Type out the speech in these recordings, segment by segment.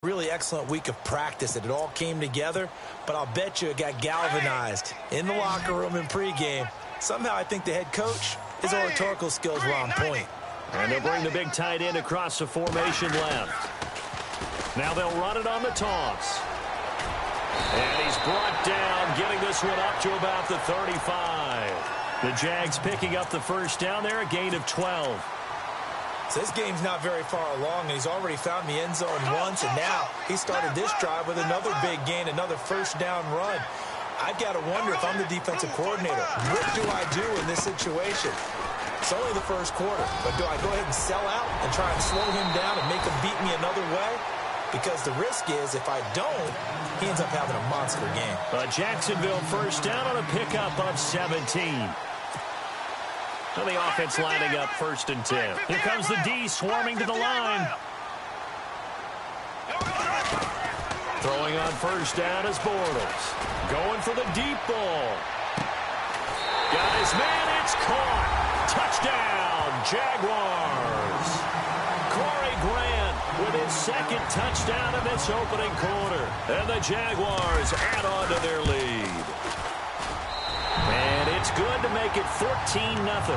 Really excellent week of practice that it all came together, but I'll bet you it got galvanized in the locker room in pregame. Somehow I think the head coach, his oratorical skills were on point. And they'll bring the big tight end across the formation left. Now they'll run it on the toss. And he's brought down, getting this one up to about the 35. The Jags picking up the first down there, a gain of 12. So this game's not very far along, and he's already found the end zone once, and now he started this drive with another big gain, another first down run. I've got to wonder if I'm the defensive coordinator, what do I do in this situation? It's only the first quarter, but do I go ahead and sell out and try and slow him down and make him beat me another way? Because the risk is if I don't, he ends up having a monster game. Jacksonville first down on a pickup of 17. So the offense lining up 1st and 10. Here comes the D swarming to the line. Throwing on first down is Bortles. Going for the deep ball. Got his man, it's caught. Touchdown, Jaguars. Corey Grant with his second touchdown in this opening quarter. And the Jaguars add on to their lead. And it's good to make it 14-0.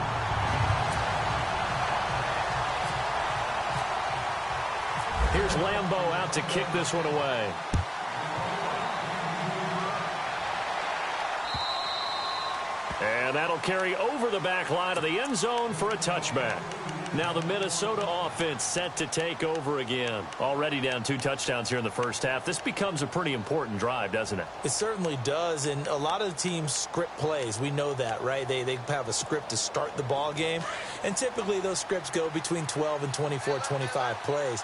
Here's Lambeau out to kick this one away. And that'll carry over the back line of the end zone for a touchback. Now the Minnesota offense set to take over again. Already down 2 touchdowns here in the first half. This becomes a pretty important drive, doesn't it? It certainly does, and a lot of the teams script plays. We know that, right? They have a script to start the ball game, and typically those scripts go between 12 and 24, 25 plays.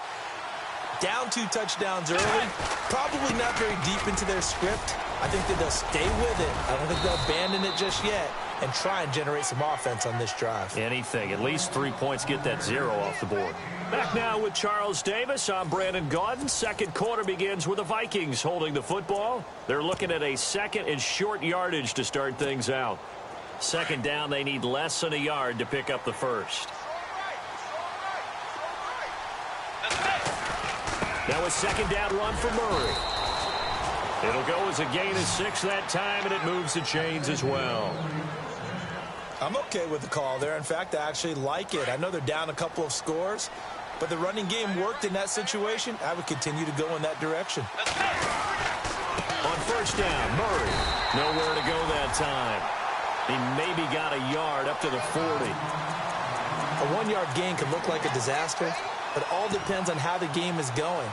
Down 2 touchdowns early, probably not very deep into their script. I think that they'll stay with it. I don't think they'll abandon it just yet and try and generate some offense on this drive. Anything. At least 3 points, get that 0 off the board. Back now with Charles Davis. I'm Brandon Gaudin. Second quarter begins with the Vikings holding the football. They're looking at a second and short yardage to start things out. Second down, they need less than a yard to pick up the first. Now a second down run for Murray. It'll go as a gain of 6 that time, and it moves the chains as well. I'm okay with the call there. In fact, I actually like it. I know they're down a couple of scores, but the running game worked in that situation. I would continue to go in that direction. On first down, Murray. Nowhere to go that time. He maybe got a yard up to the 40. A 1-yard gain could look like a disaster, but all depends on how the game is going.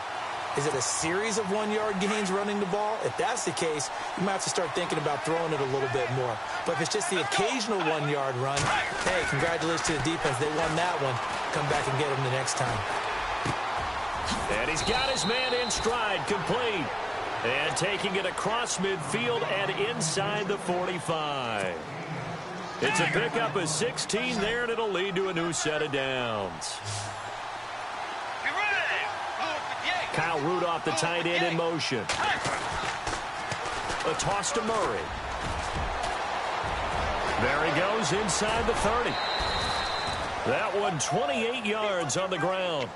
Is it a series of 1-yard gains running the ball? If that's the case, you might have to start thinking about throwing it a little bit more. But if it's just the occasional 1-yard run, hey, congratulations to the defense. They won that one. Come back and get them the next time. And he's got his man in stride, complete. And taking it across midfield and inside the 45. It's a pickup of 16 there, and it'll lead to a new set of downs. Kyle Rudolph, the tight end, in motion. A toss to Murray. There he goes inside the 30. That one 28 yards on the ground.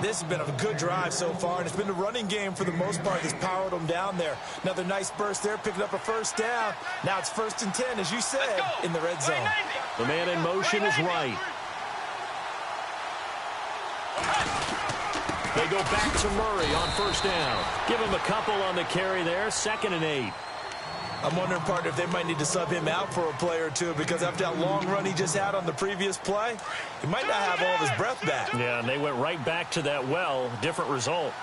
This has been a good drive so far, and it's been the running game for the most part that's powered them down there. Another nice burst there, picking up a first down. Now it's 1st and 10, as you said, in the red zone. The man in motion is right. They go back to Murray on first down. Give him a couple on the carry there. 2nd and 8. I'm wondering, partner, if they might need to sub him out for a play or two, because after that long run he just had on the previous play, he might not have all of his breath back. Yeah, and they went right back to that well. Different result.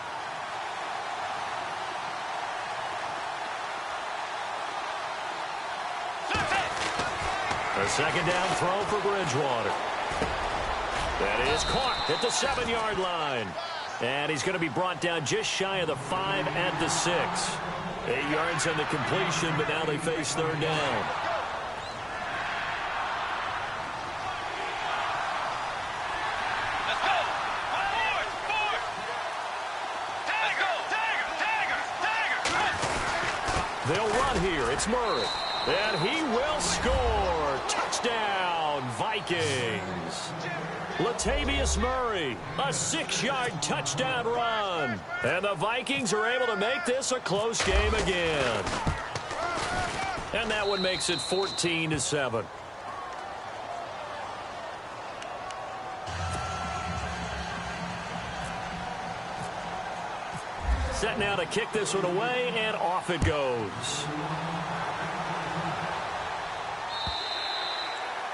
A second down throw for Bridgewater. That is caught at the 7-yard line. And he's going to be brought down just shy of the 5 at the 6. 8 yards on the completion, but now they face 3rd down. They'll run here. It's Murray. And he will score. Touchdown, Vikings. Latavius Murray, a 6-yard touchdown run. And the Vikings are able to make this a close game again. And that one makes it 14-7. Set now to kick this one away, and off it goes.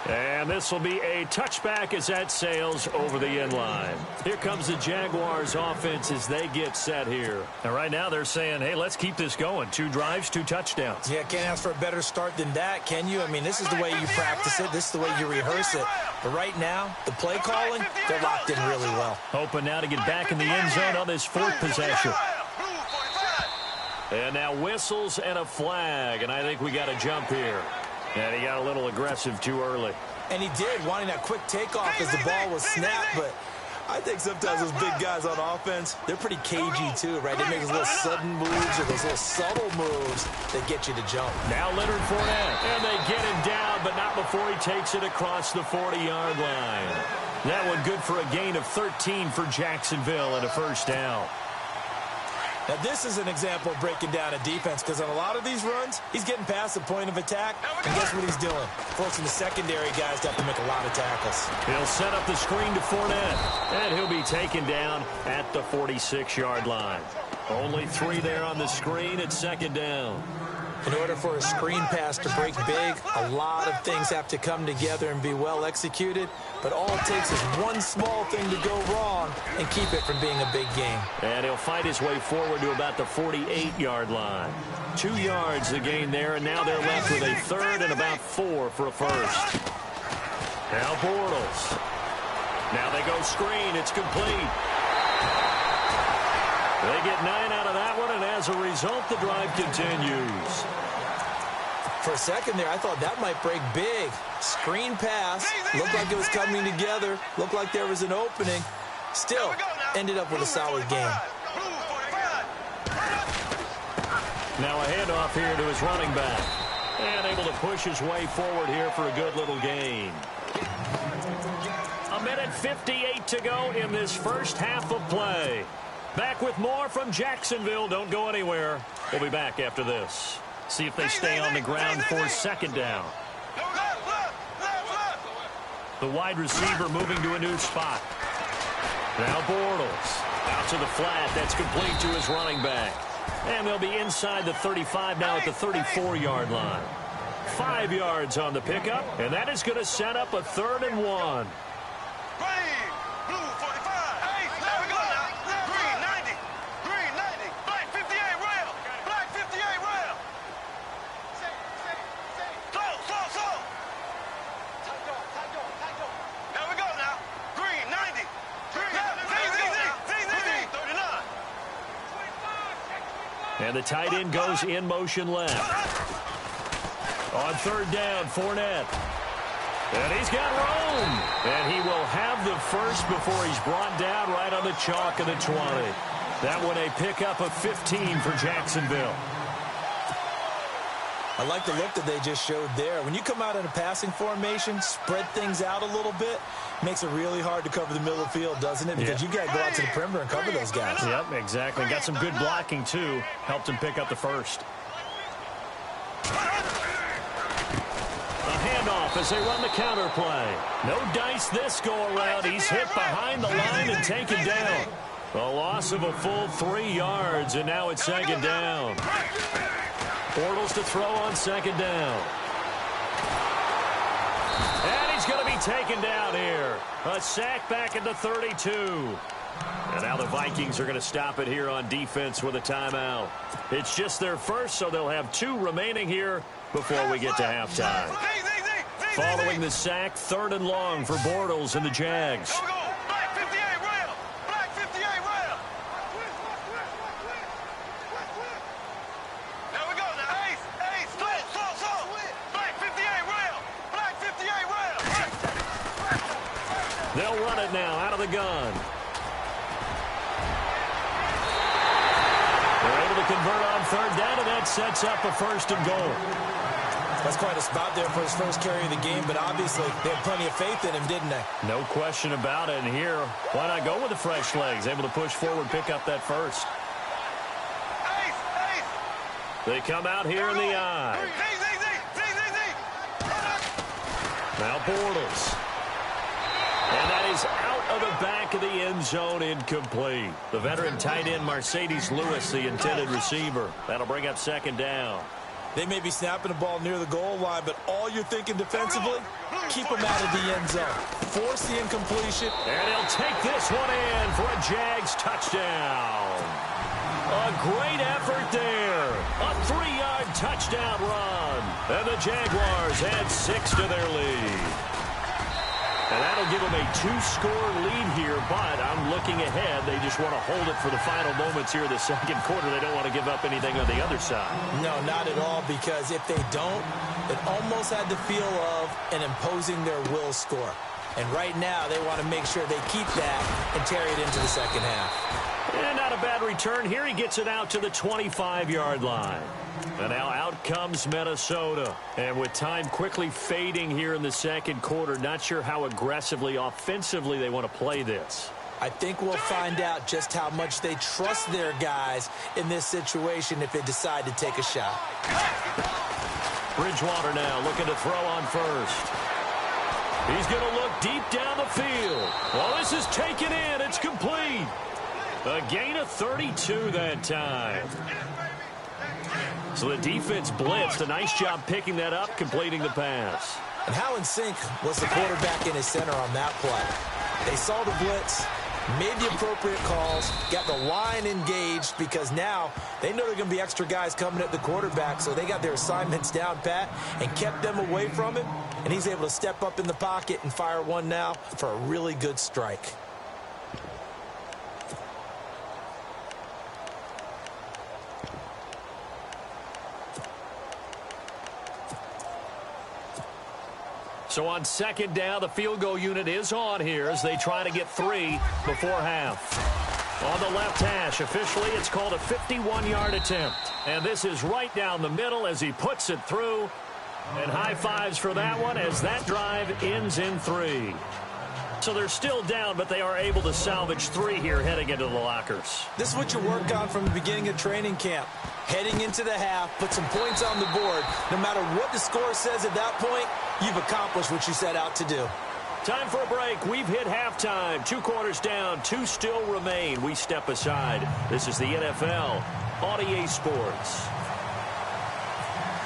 And this will be a touchback as that sails over the end line. Here comes the Jaguars offense as they get set here. And right now they're saying, hey, let's keep this going. 2 drives, 2 touchdowns. Yeah, can't ask for a better start than that, can you? I mean, this is the way you practice it. This is the way you rehearse it. But right now, the play calling, they're locked in really well. Hoping now to get back in the end zone on this 4th possession. And now whistles and a flag, and I think we got a jump here. And he got a little aggressive too early. And he did, wanting that quick takeoff as the ball was snapped. But I think sometimes those big guys on offense, they're pretty cagey too, right? They make those little sudden moves or those little subtle moves that get you to jump. Now Leonard Fournette. And they get him down, but not before he takes it across the 40-yard line. That one good for a gain of 13 for Jacksonville and a first down. Now, this is an example of breaking down a defense because on a lot of these runs, he's getting past the point of attack, and guess what he's doing? Forcing the secondary guys to have to make a lot of tackles. He'll set up the screen to Fournette, and he'll be taken down at the 46-yard line. Only 3 there on the screen at second down. In order for a screen pass to break big, a lot of things have to come together and be well executed. But all it takes is one small thing to go wrong and keep it from being a big game. And he'll fight his way forward to about the 48-yard line. 2 yards the gain there, and now they're left with a 3rd and about 4 for a first. Now Bortles. Now they go screen. It's complete. They get 9 out of that one, and as a result, the drive continues. For a second there, I thought that might break big. Screen pass. Looked like it was coming together. Looked like there was an opening. Still, ended up with a solid game. Now a handoff here to his running back. And able to push his way forward here for a good little gain. 1:58 to go in this first half of play. Back with more from Jacksonville. Don't go anywhere. We'll be back after this. See if they stay on the ground for second down. The wide receiver moving to a new spot. Now Bortles. Out to the flat. That's complete to his running back. And they'll be inside the 35 now at the 34-yard line. 5 yards on the pickup. And that is going to set up a 3rd and 1. And the tight end goes in motion left. On 3rd down, Fournette. And he's got room. And he will have the first before he's brought down right on the chalk of the 20. That one a pickup of 15 for Jacksonville. I like the look that they just showed there. When you come out in a passing formation, spread things out a little bit, makes it really hard to cover the middle of the field, doesn't it? Because you got to go out to the perimeter and cover those guys. Yep, exactly. Got some good blocking, too. Helped him pick up the first. A handoff as they run the counter play. No dice this go-around. He's hit behind the line and taken down. A loss of a full 3 yards, and now it's second down. Bortles to throw on second down. And he's going to be taken down here. A sack back at the 32. And now the Vikings are going to stop it here on defense with a timeout. It's just their first, so they'll have 2 remaining here before we get to halftime. Following the sack, 3rd and long for Bortles and the Jags. They'll run it now out of the gun. They're able to convert on 3rd down, and that sets up a 1st and goal. That's quite a spot there for his first carry of the game, but obviously they had plenty of faith in him, didn't they? No question about it. And here, why not go with the fresh legs? Able to push forward, pick up that first. They come out here in the eye. Now Bortles. And that is out of the back of the end zone, incomplete. The veteran tight end Mercedes Lewis, the intended receiver. That'll bring up second down. They may be snapping the ball near the goal line, but all you're thinking defensively, keep them out of the end zone. Force the incompletion. And he'll take this one in for a Jags touchdown. A great effort there. A 3-yard touchdown run. And the Jaguars add 6 to their lead. And that'll give them a 2-score lead here, but I'm looking ahead. They just want to hold it for the final moments here of the second quarter. They don't want to give up anything on the other side. No, not at all, because if they don't, it almost had the feel of an imposing their will score. And right now, they want to make sure they keep that and carry it into the second half. And not a bad return here. He gets it out to the 25-yard line. And now out comes Minnesota. And with time quickly fading here in the second quarter, not sure how aggressively, offensively they want to play this. I think we'll find out just how much they trust their guys in this situation if they decide to take a shot. Bridgewater now looking to throw on first. He's going to look deep down the field. Well, this is taken in. It's complete. A gain of 32 that time. So the defense blitzed. A nice job picking that up, completing the pass. And how in sync was the quarterback in his center on that play? They saw the blitz, made the appropriate calls, got the line engaged, because now they know there are going to be extra guys coming at the quarterback, so they got their assignments down pat and kept them away from him, and he's able to step up in the pocket and fire one now for a really good strike. So on second down, the field goal unit is on here as they try to get 3 before half. On the left hash, officially it's called a 51-yard attempt. And this is right down the middle as he puts it through. And high fives for that one as that drive ends in 3. So they're still down, but they are able to salvage 3 here heading into the lockers. This is what you work on from the beginning of training camp. Heading into the half, put some points on the board. No matter what the score says at that point, you've accomplished what you set out to do. Time for a break. We've hit halftime. 2 quarters down, 2 still remain. We step aside. This is the NFL on EA Sports.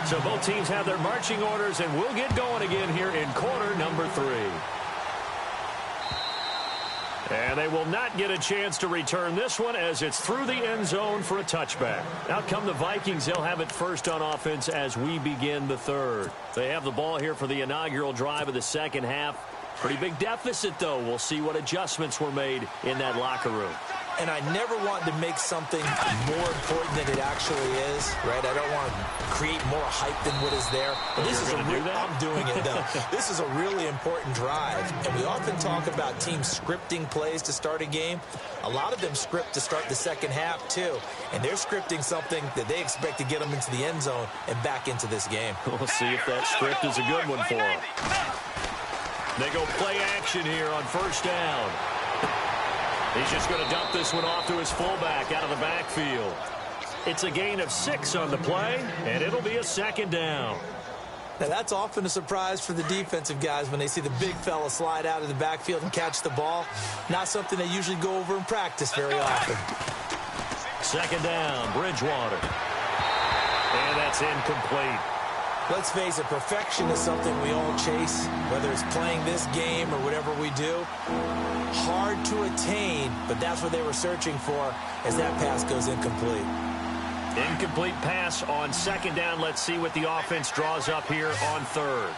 So both teams have their marching orders, and we'll get going again here in quarter number 3. And they will not get a chance to return this one as it's through the end zone for a touchback. Out come the Vikings. They'll have it first on offense as we begin the third. They have the ball here for the inaugural drive of the second half. Pretty big deficit, though. We'll see what adjustments were made in that locker room. And I never want to make something more important than it actually is, right? I don't want to create more hype than what is there. But this is I'm doing it, though. This is a really important drive. And we often talk about teams scripting plays to start a game. A lot of them script to start the second half, too. And they're scripting something that they expect to get them into the end zone and back into this game. We'll see if that script is a good one for them. They go play action here on first down. He's just going to dump this one off to his fullback out of the backfield. It's a gain of 6 on the play, and it'll be a second down. Now, that's often a surprise for the defensive guys when they see the big fella slide out of the backfield and catch the ball. Not something they usually go over in practice very often. Second down, Bridgewater. And that's incomplete. Let's face it, perfection is something we all chase, whether it's playing this game or whatever we do. Hard to attain, but that's what they were searching for as that pass goes incomplete. Incomplete pass on second down. Let's see what the offense draws up here on third.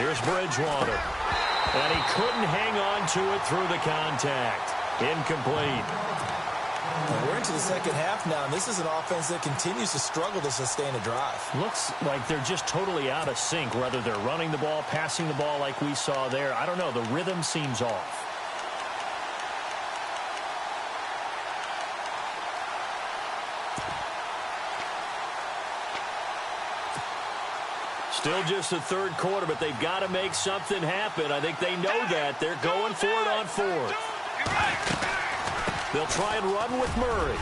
Here's Bridgewater. And he couldn't hang on to it through the contact. Incomplete. We're into the second half now, and this is an offense that continues to struggle to sustain a drive. Looks like they're just totally out of sync, whether they're running the ball, passing the ball like we saw there. I don't know. The rhythm seems off. Still just the third quarter, but they've got to make something happen. I think they know that. They're going for it on fourth. They'll try and run with Murray.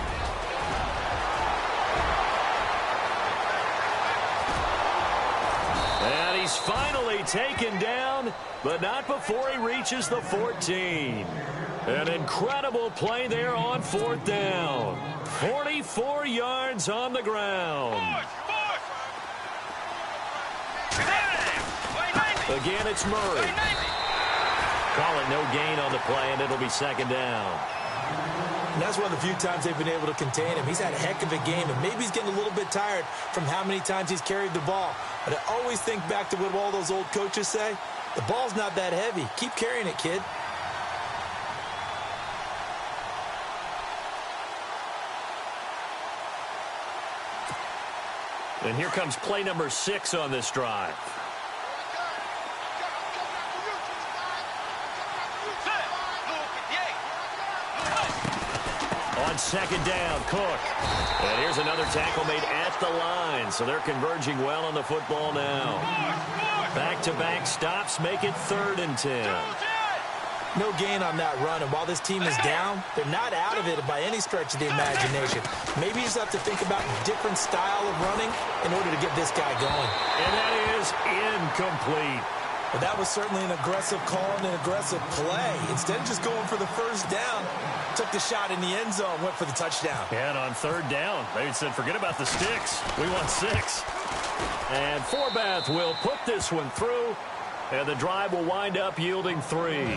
And he's finally taken down, but not before he reaches the 14. An incredible play there on fourth down. 44 yards on the ground. Again, it's Murray. Call it no gain on the play, and it'll be second down. And that's one of the few times they've been able to contain him. He's had a heck of a game, and maybe he's getting a little bit tired from how many times he's carried the ball. But I always think back to what all those old coaches say. The ball's not that heavy. Keep carrying it, kid. And here comes play number 6 on this drive. On second down, Cook. And here's another tackle made at the line, so they're converging well on the football now. Back-to-back stops make it 3rd and 10. No gain on that run, and while this team is down, they're not out of it by any stretch of the imagination. Maybe you just have to think about a different style of running in order to get this guy going. And that is incomplete. But that was certainly an aggressive call and an aggressive play. Instead of just going for the first down, took the shot in the end zone, went for the touchdown. And on 3rd down, they said, forget about the sticks. We want 6. And Forbath will put this one through, and the drive will wind up yielding 3.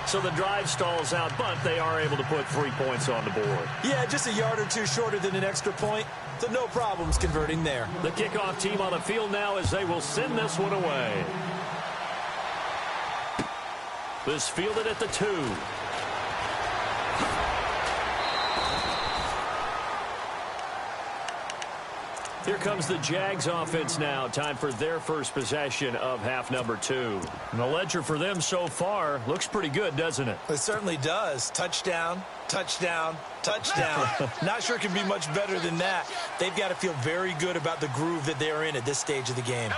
So the drive stalls out, but they are able to put 3 points on the board. Yeah, just a yard or two shorter than an extra point, so no problems converting there. The kickoff team on the field now as they will send this one away. This fielded at the 2. Here comes the Jags offense now. Time for their first possession of half number 2. And the ledger for them so far looks pretty good, doesn't it? It certainly does. Touchdown, touchdown, touchdown. Not sure it can be much better than that. They've got to feel very good about the groove that they're in at this stage of the game.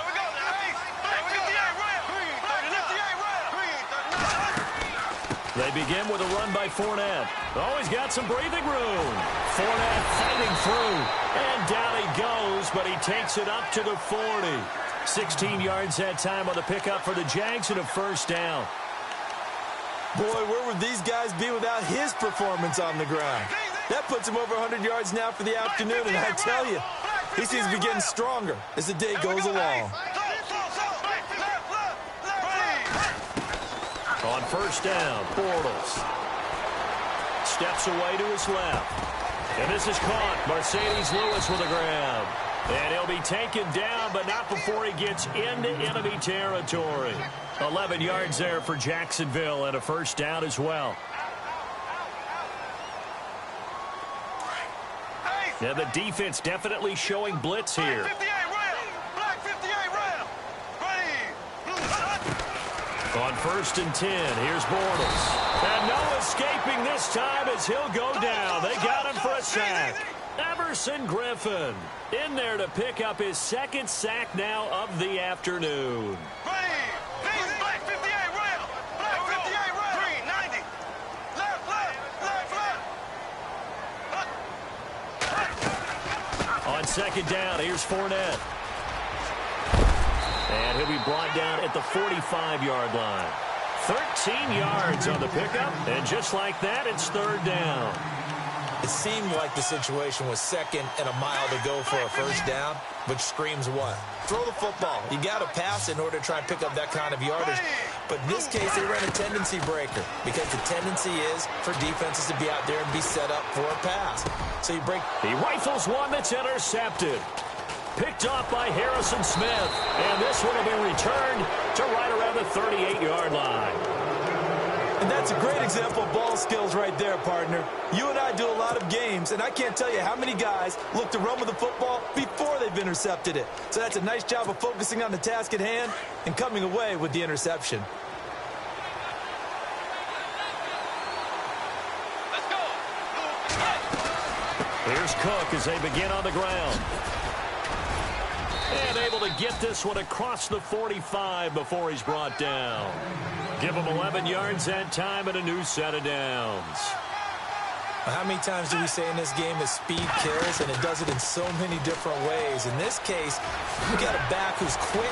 They begin with a run by Fournette. Always got some breathing room. Fournette fighting through. And down he goes, but he takes it up to the 40. 16 yards that time on the pickup for the Jags and a first down. Boy, where would these guys be without his performance on the ground? That puts him over 100 yards now for the afternoon, and I tell you, he seems to be getting stronger as the day goes along. On first down, Bortles steps away to his left. And this is caught. Mercedes Lewis with a grab. And he'll be taken down, but not before he gets into enemy territory. 11 yards there for Jacksonville and a first down as well. And the defense definitely showing blitz here. On first and 10, here's Bortles. And no escaping this time as he'll go down. They got him for a sack. Everson Griffin in there to pick up his 2nd sack now of the afternoon. On 2nd down, here's Fournette. And he'll be brought down at the 45-yard line. 13 yards on the pickup, and just like that, it's 3rd down. It seemed like the situation was 2nd and a mile to go for a first down, which screams what? Throw the football. You got to pass in order to try and pick up that kind of yardage. But in this case, they ran a tendency breaker because the tendency is for defenses to be out there and be set up for a pass. So you break. He rifles one that's intercepted. Picked off by Harrison Smith. And this one will be returned to right around the 38-yard line. And that's a great example of ball skills right there, partner. You and I do a lot of games, and I can't tell you how many guys look to run with the football before they've intercepted it. So that's a nice job of focusing on the task at hand and coming away with the interception. Here's Cook as they begin on the ground. And able to get this one across the 45 before he's brought down. Give him 11 yards that time and a new set of downs. How many times do we say in this game that speed kills, and it does it in so many different ways? In this case, you got a back who's quick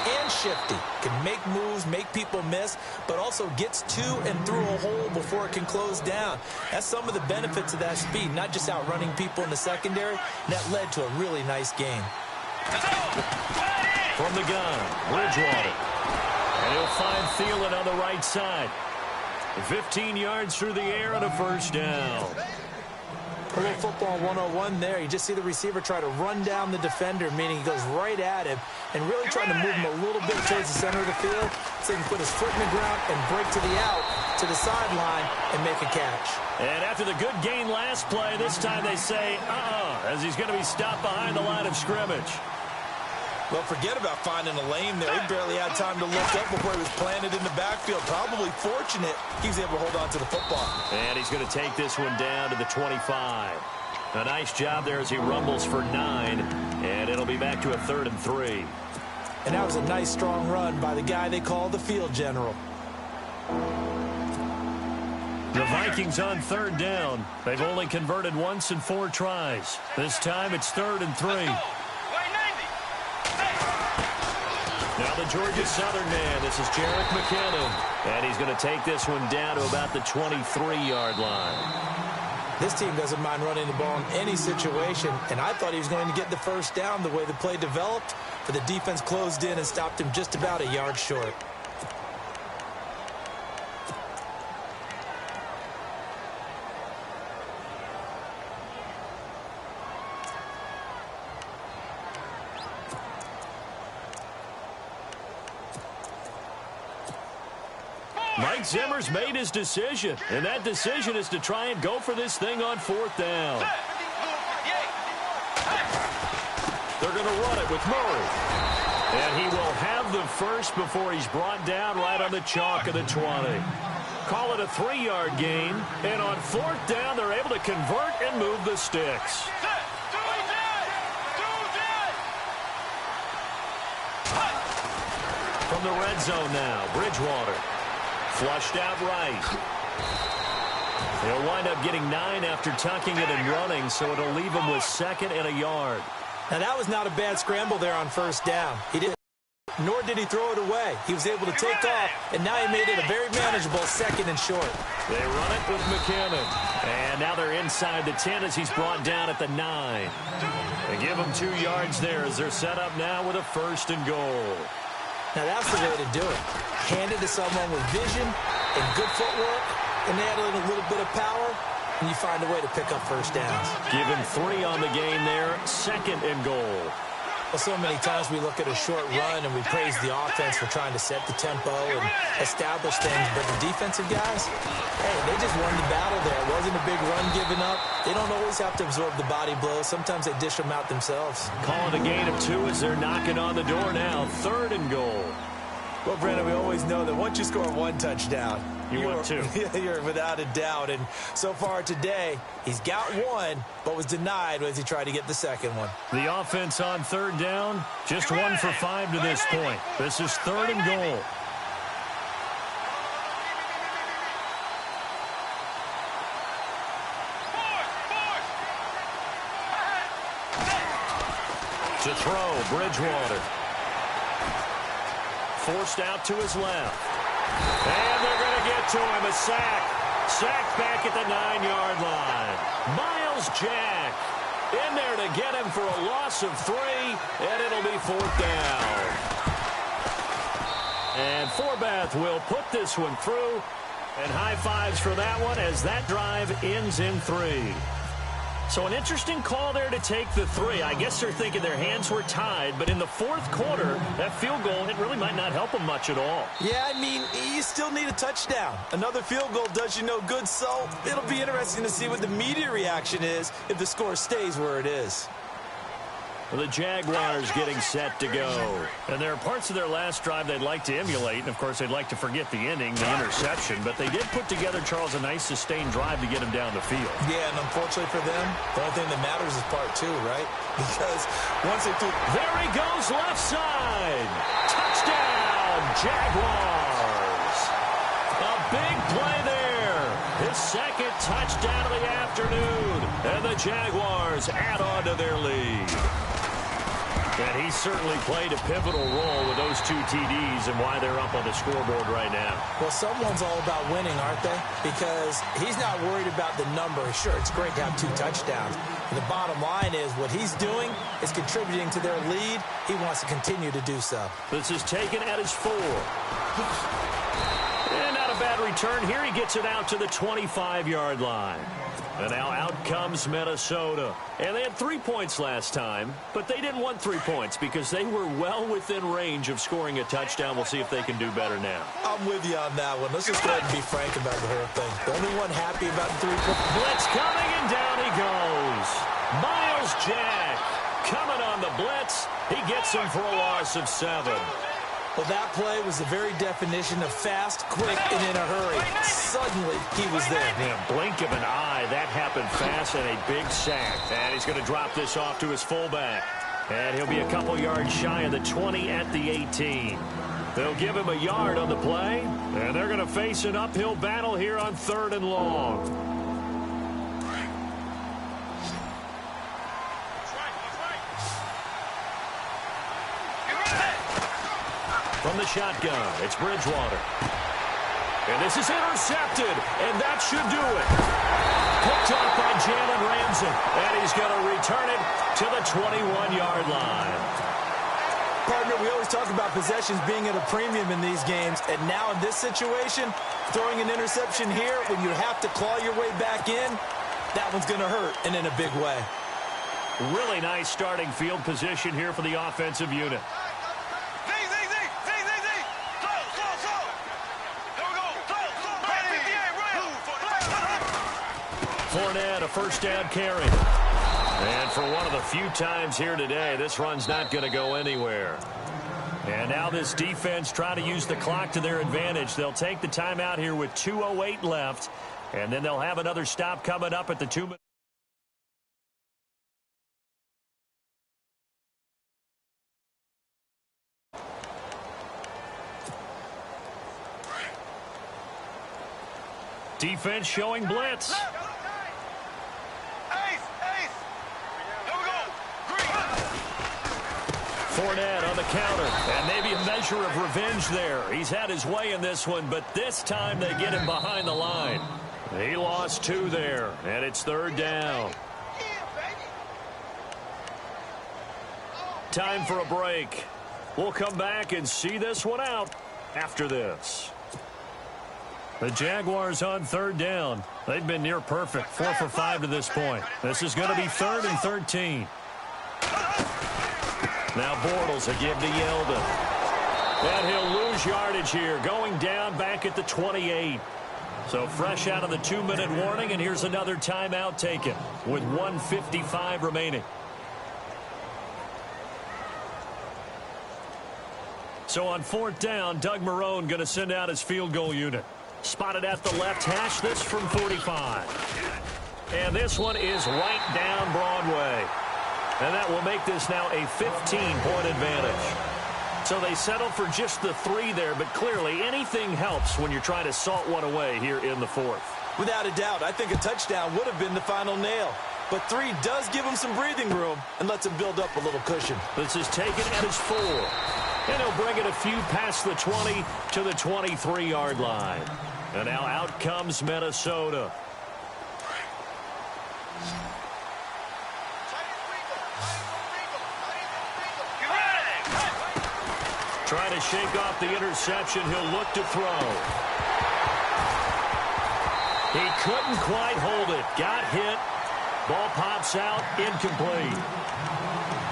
and shifty, can make moves, make people miss, but also gets to and through a hole before it can close down. That's some of the benefits of that speed, not just outrunning people in the secondary. That led to a really nice game. From the gun, Bridgewater. And he'll find Thielen on the right side. 15 yards through the air and a first down. A little football 101 there. You just see the receiver try to run down the defender, meaning he goes right at him and really trying to move him a little bit towards the center of the field so he can put his foot in the ground and break to the out, to the sideline, and make a catch. And after the good gain last play, this time they say, as he's going to be stopped behind the line of scrimmage. Well, forget about finding a lane there. He barely had time to look up before he was planted in the backfield. Probably fortunate he was able to hold on to the football. And he's going to take this one down to the 25. A nice job there as he rumbles for 9. And it'll be back to a 3rd and 3. And that was a nice, strong run by the guy they call the field general. The Vikings on 3rd down. They've only converted once in 4 tries. This time it's 3rd and 3. Now the Georgia Southern man, this is Jerick McKinnon. And he's going to take this one down to about the 23-yard line. This team doesn't mind running the ball in any situation, and I thought he was going to get the first down the way the play developed, but the defense closed in and stopped him just about a yard short. Mike Zimmer's made his decision, and that decision is to try and go for this thing on 4th down. They're going to run it with Murray. And he will have the first before he's brought down right on the chalk of the 20. Call it a 3-yard gain, and on 4th down, they're able to convert and move the sticks. From the red zone now, Bridgewater. Flushed out right. He'll wind up getting 9 after tucking it and running, so it'll leave him with 2nd and a yard. Now, that was not a bad scramble there on 1st down. He didn't, nor did he throw it away. He was able to take off, and now he made it a very manageable 2nd and short. They run it with McKinnon. And now they're inside the 10 as he's brought down at the 9. They give him 2 yards there as they're set up now with a 1st and goal. Now, that's the way to do it. Hand it to someone with vision and good footwork, and add in a little bit of power, and you find a way to pick up first downs. Give him 3 on the game there, 2nd and goal. Well, so many times we look at a short run and we praise the offense for trying to set the tempo and establish things, but the defensive guys, hey, they just won the battle there. It wasn't a big run given up. They don't always have to absorb the body blows. Sometimes they dish them out themselves. Calling a gain of 2 as they're knocking on the door now, 3rd and goal. Well, Brandon, we always know that once you score 1 touchdown, you want 2. You're without a doubt. And so far today, he's got 1, but was denied as he tried to get the 2nd one. The offense on 3rd down, just 1 for 5 to this point. This is 3rd and goal. To throw, Bridgewater. Forced out to his left. And they're going to get to him. A sack. Sacked back at the 9-yard line. Miles Jack in there to get him for a loss of 3, and it'll be 4th down. And Forbath will put this one through, and high fives for that one as that drive ends in 3. So an interesting call there to take the 3. I guess they're thinking their hands were tied, but in the 4th quarter, that field goal, it really might not help them much at all. Yeah, I mean, you still need a touchdown. Another field goal does you no good, so it'll be interesting to see what the media reaction is if the score stays where it is. The Jaguars getting set to go. And there are parts of their last drive they'd like to emulate. And, of course, they'd like to forget the ending, the interception. But they did put together, Charles, a nice sustained drive to get him down the field. Yeah, and unfortunately for them, the only thing that matters is part two, right? Because once they do... There he goes, left side. Touchdown, Jaguars. A big play there. His second touchdown of the afternoon. And the Jaguars add on to their lead. And he certainly played a pivotal role with those two TDs and why they're up on the scoreboard right now. Well, someone's all about winning, aren't they? Because he's not worried about the number. Sure, it's great to have 2 touchdowns. And the bottom line is what he's doing is contributing to their lead. He wants to continue to do so. This is taken at his 4. And not a bad return here. He gets it out to the 25-yard line. And now out comes Minnesota. And they had 3 points last time, but they didn't want 3 points because they were well within range of scoring a touchdown. We'll see if they can do better now. I'm with you on that one. Let's just go ahead and be frank about the whole thing. The only one happy about the 3 points. Blitz coming, and down he goes. Miles Jack coming on the blitz. He gets him for a loss of 7. Well, that play was the very definition of fast, quick, and in a hurry. Suddenly, he was there. Yeah, blink of an eye. That happened fast and a big sack. And he's going to drop this off to his fullback. And he'll be a couple yards shy of the 20 at the 18. They'll give him a yard on the play. And they're going to face an uphill battle here on 3rd and long. From the shotgun, it's Bridgewater. And this is intercepted, and that should do it. Picked off by Jalen Ramsey, and he's going to return it to the 21-yard line. Partner, we always talk about possessions being at a premium in these games, and now in this situation, throwing an interception here when you have to claw your way back in, that one's going to hurt, and in a big way. Really nice starting field position here for the offensive unit. Fournette, a first down carry. And for one of the few times here today, this run's not going to go anywhere. And now this defense trying to use the clock to their advantage. They'll take the timeout here with 2:08 left. And then they'll have another stop coming up at the 2-minute. Defense showing blitz. Fournette on the counter, and maybe a measure of revenge there. He's had his way in this one, but this time they get him behind the line. He lost 2 there, and it's 3rd down. Time for a break. We'll come back and see this one out after this. The Jaguars on 3rd down. They've been near perfect, 4 for 5 to this point. This is going to be 3rd and 13. Now Bortles will give to Yeldon. And he'll lose yardage here, going down back at the 28. So fresh out of the 2-minute warning, and here's another timeout taken with 1:55 remaining. So on 4th down, Doug Marrone going to send out his field goal unit. Spotted at the left hash, this from 45. And this one is right down Broadway. And that will make this now a 15-point advantage. So they settle for just the 3 there, but clearly anything helps when you're trying to salt one away here in the 4th. Without a doubt, I think a touchdown would have been the final nail. But 3 does give him some breathing room and lets him build up a little cushion. This is taken at his 4. And he'll bring it a few past the 20 to the 23-yard line. And now out comes Minnesota. Trying to shake off the interception. He'll look to throw. He couldn't quite hold it. Got hit. Ball pops out. Incomplete.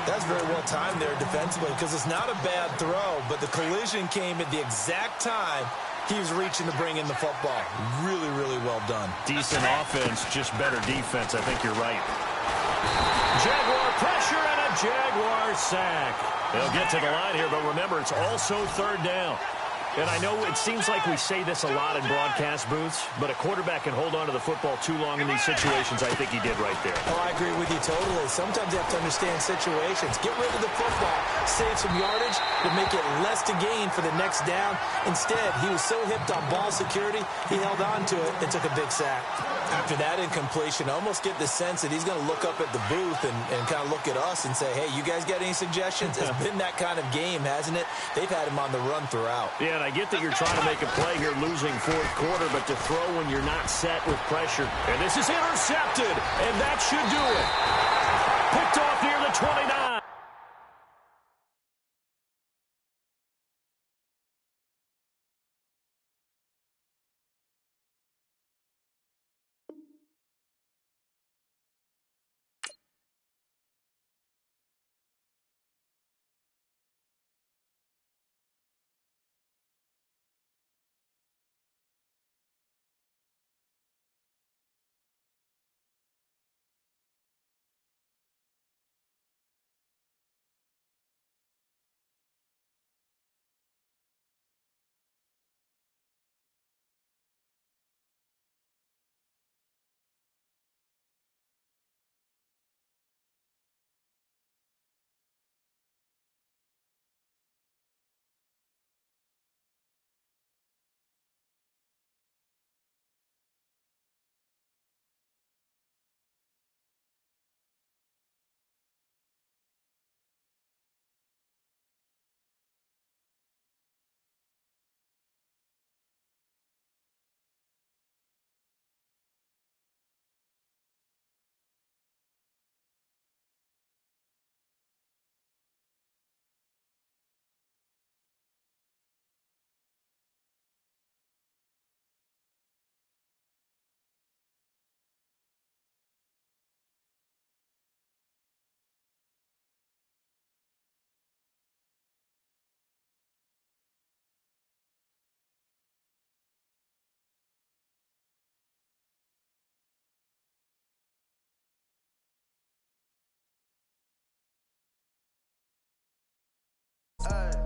That's very well timed there defensively because it's not a bad throw, but the collision came at the exact time he was reaching to bring in the football. Really, really well done. Decent offense, just better defense. I think you're right. Jaguar pressure and a Jaguar sack. They'll get to the line here, but remember, it's also third down. And I know it seems like we say this a lot in broadcast booths, but a quarterback can hold on to the football too long in these situations. I think he did right there. Oh, I agree with you totally. Sometimes you have to understand situations. Get rid of the football, save some yardage to make it less to gain for the next down. Instead, he was so hipped on ball security, he held on to it and took a big sack. After that incompletion, I almost get the sense that he's going to look up at the booth and kind of look at us and say, hey, you guys got any suggestions? It's been that kind of game, hasn't it? They've had him on the run throughout. Yeah, and I get that you're trying to make a play here losing fourth quarter, but to throw when you're not set with pressure. And this is intercepted, and that should do it. Picked off near the 29.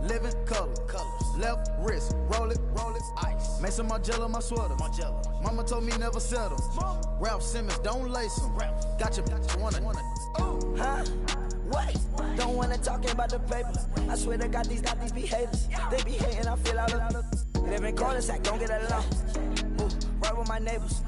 Living colors, left wrist, roll it, ice. Mason Margiela, my sweater. Mama told me never settle. Ralph Simmons, don't lace him. Got your wanna. Huh? What? Don't wanna talk about the papers. I swear to God, these be haters. They be hating, I feel out of. Living cul-de-sac, don't get along. Ooh, right with my neighbors.